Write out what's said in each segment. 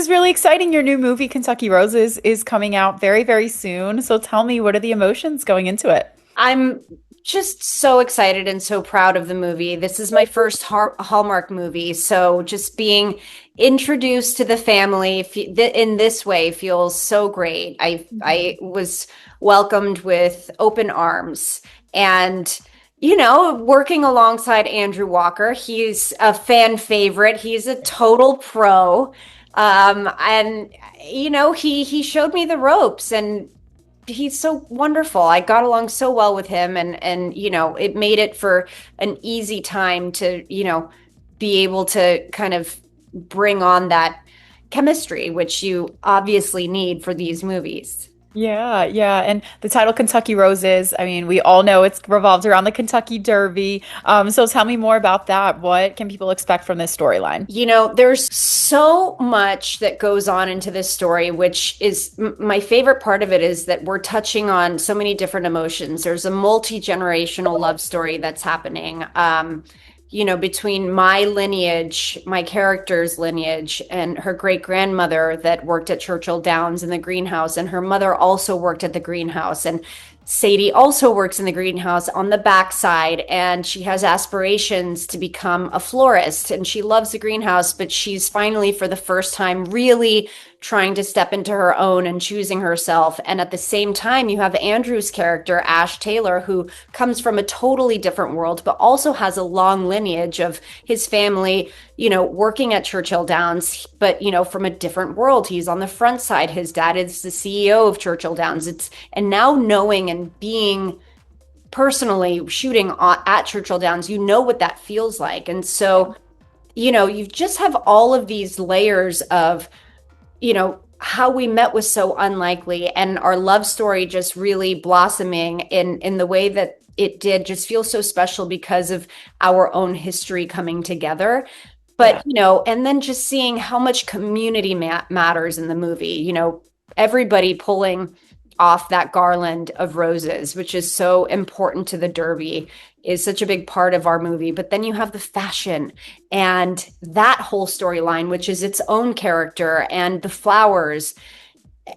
is really exciting. Your new movie, Kentucky Roses, is coming out very, very soon. So tell me, what are the emotions going into it? I'm just so excited and so proud of the movie. This is my first Hallmark movie, so just being introduced to the family in this way feels so great. I was welcomed with open arms and working alongside Andrew Walker. He's a fan favorite. He's a total pro. And he showed me the ropes and he's so wonderful. I got along so well with him and it made it for an easy time to, be able to kind of bring on that chemistry which you obviously need for these movies. Yeah, yeah. And the title Kentucky Roses, I mean, we all know it's revolved around the Kentucky Derby. So tell me more about that. What can people expect from this storyline? There's so much that goes on into this story, which is my favorite part of it is that we're touching on so many different emotions. There's a multi-generational love story that's happening. Between my lineage, my character's lineage, and her great grandmother that worked at Churchill Downs in the greenhouse, and her mother also worked at the greenhouse. And Sadie also works in the greenhouse on the backside, and she has aspirations to become a florist. And she loves the greenhouse, but she's finally, for the first time, really trying to step into her own and choosing herself. And at the same time, you have Andrew's character, Ash Taylor, who comes from a totally different world, but also has a long lineage of his family, working at Churchill Downs, but, from a different world. He's on the front side. His dad is the CEO of Churchill Downs. And now knowing and being personally shooting at Churchill Downs, you know what that feels like. And so, you just have all of these layers of, how we met was so unlikely, and our love story just really blossoming in the way that it did just feel so special because of our own history coming together. Yeah. But, and then just seeing how much community matters in the movie, everybody pulling off that garland of roses, which is so important to the Derby, is such a big part of our movie. But then you have the fashion and that whole storyline, which is its own character, and the flowers.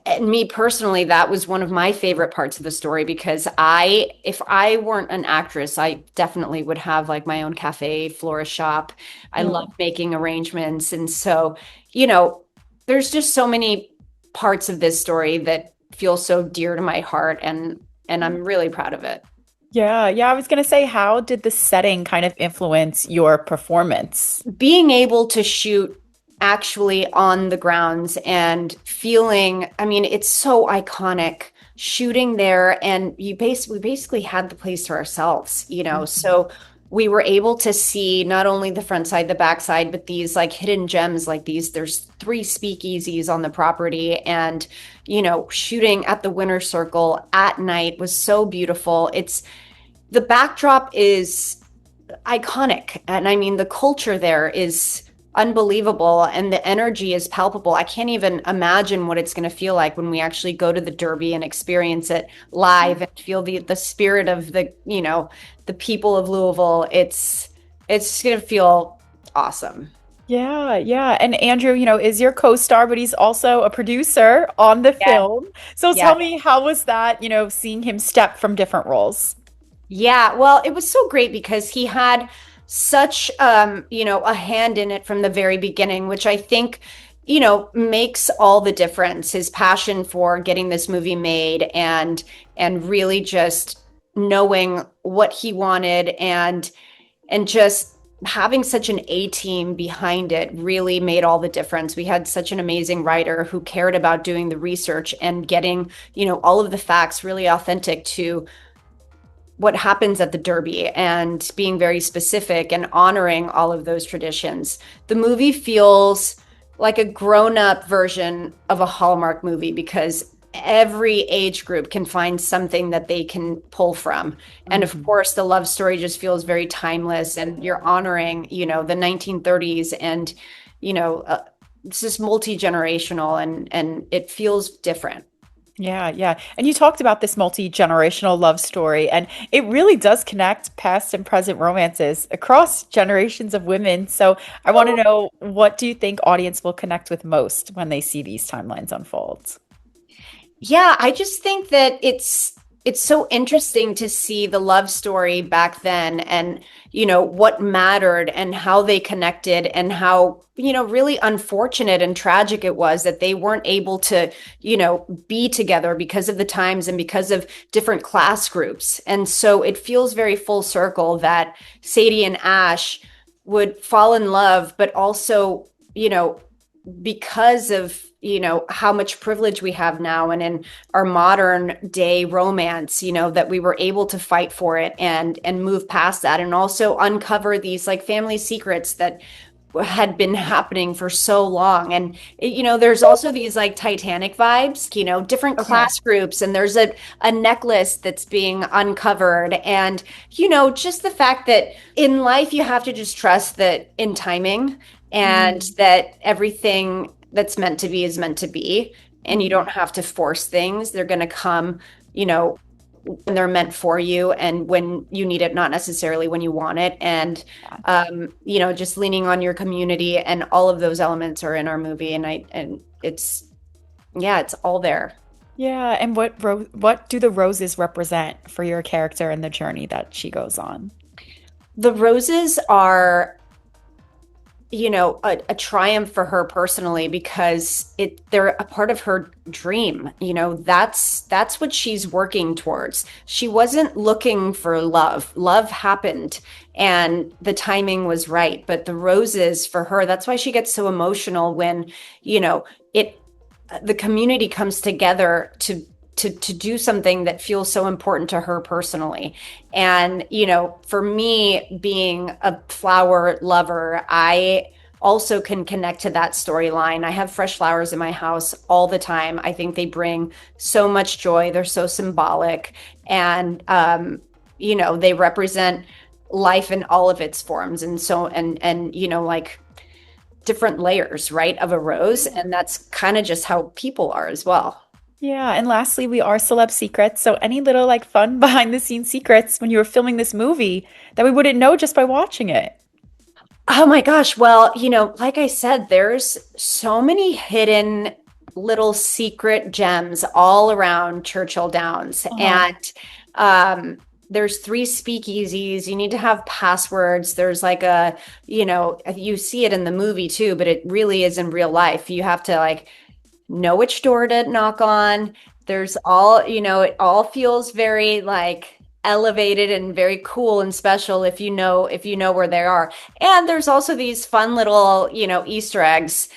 And me personally, that was one of my favorite parts of the story because if I weren't an actress, I definitely would have like my own cafe, florist shop. I love making arrangements. And so, there's just so many parts of this story that feel so dear to my heart, and I'm really proud of it. Yeah, yeah. I was gonna say, how did the setting kind of influence your performance? Being able to shoot actually on the grounds and feeling, I mean, it's so iconic shooting there, and we basically had the place to ourselves, so we were able to see not only the front side, the back side, but these like hidden gems like these. There's 3 speakeasies on the property, and shooting at the winter circle at night was so beautiful. The backdrop is iconic. And I mean, the culture there is unbelievable and the energy is palpable. I can't even imagine what it's going to feel like when we actually go to the Derby and experience it live and feel the spirit of the people of Louisville. It's going to feel awesome. Yeah, yeah. And Andrew, is your co-star, but he's also a producer on the Yeah. film. So tell Yeah. me, how was that, seeing him step from different roles? Yeah, well, it was so great because he had such a hand in it from the very beginning, which I think, makes all the difference. His passion for getting this movie made and really just knowing what he wanted and just having such an A team behind it really made all the difference. We had such an amazing writer who cared about doing the research and getting, all of the facts really authentic to what happens at the Derby and being very specific and honoring all of those traditions. The movie feels like a grown-up version of a Hallmark movie because every age group can find something that they can pull from. And of course, the love story just feels very timeless, and you're honoring, the 1930s, and, it's just multi-generational, and it feels different. Yeah, yeah. And you talked about this multi-generational love story, and it really does connect past and present romances across generations of women. So I want to know, what do you think audience will connect with most when they see these timelines unfold? Yeah, I just think that it's so interesting to see the love story back then and what mattered and how they connected and how really unfortunate and tragic it was that they weren't able to be together because of the times and because of different class groups. And so it feels very full circle that Sadie and Ash would fall in love, but also because of how much privilege we have now and in our modern day romance, that we were able to fight for it and move past that and also uncover these like family secrets that had been happening for so long. And there's also these like Titanic vibes, different Okay. class groups, and there's a necklace that's being uncovered. And just the fact that in life you have to just trust that in timing and Mm, that everything that's meant to be is meant to be, and you don't mhm. have to force things. They're going to come, you know, when they're meant for you and when you need it, not necessarily when you want it. And just leaning on your community and all of those elements are in our movie. And it's yeah, it's all there. Yeah, and what do the roses represent for your character and the journey that she goes on? The roses are a triumph for her personally because they're a part of her dream. That's what she's working towards. She wasn't looking for love. Love happened and the timing was right. But the roses for her, that's why she gets so emotional when, it the community comes together to do something that feels so important to her personally. And, for me, being a flower lover, I also can connect to that storyline. I have fresh flowers in my house all the time. I think they bring so much joy. They're so symbolic. And, they represent life in all of its forms. And so, and, like different layers, right, of a rose. And that's kind of just how people are as well. Yeah, and lastly, we are Celeb Secrets. So any little like fun behind the scenes secrets when you were filming this movie that we wouldn't know just by watching it? Oh my gosh. Well, like I said, there's so many hidden little secret gems all around Churchill Downs. Uh-huh. And there's three speakeasies. You need to have passwords. There's like you see it in the movie too, but it really is in real life. You have to like know which door to knock on. There's all, it all feels very like elevated and very cool and special if you know where they are. And there's also these fun little, Easter eggs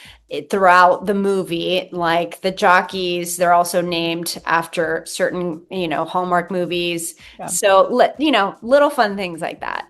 throughout the movie, like the jockeys, they're also named after certain, Hallmark movies. Yeah. So, little fun things like that.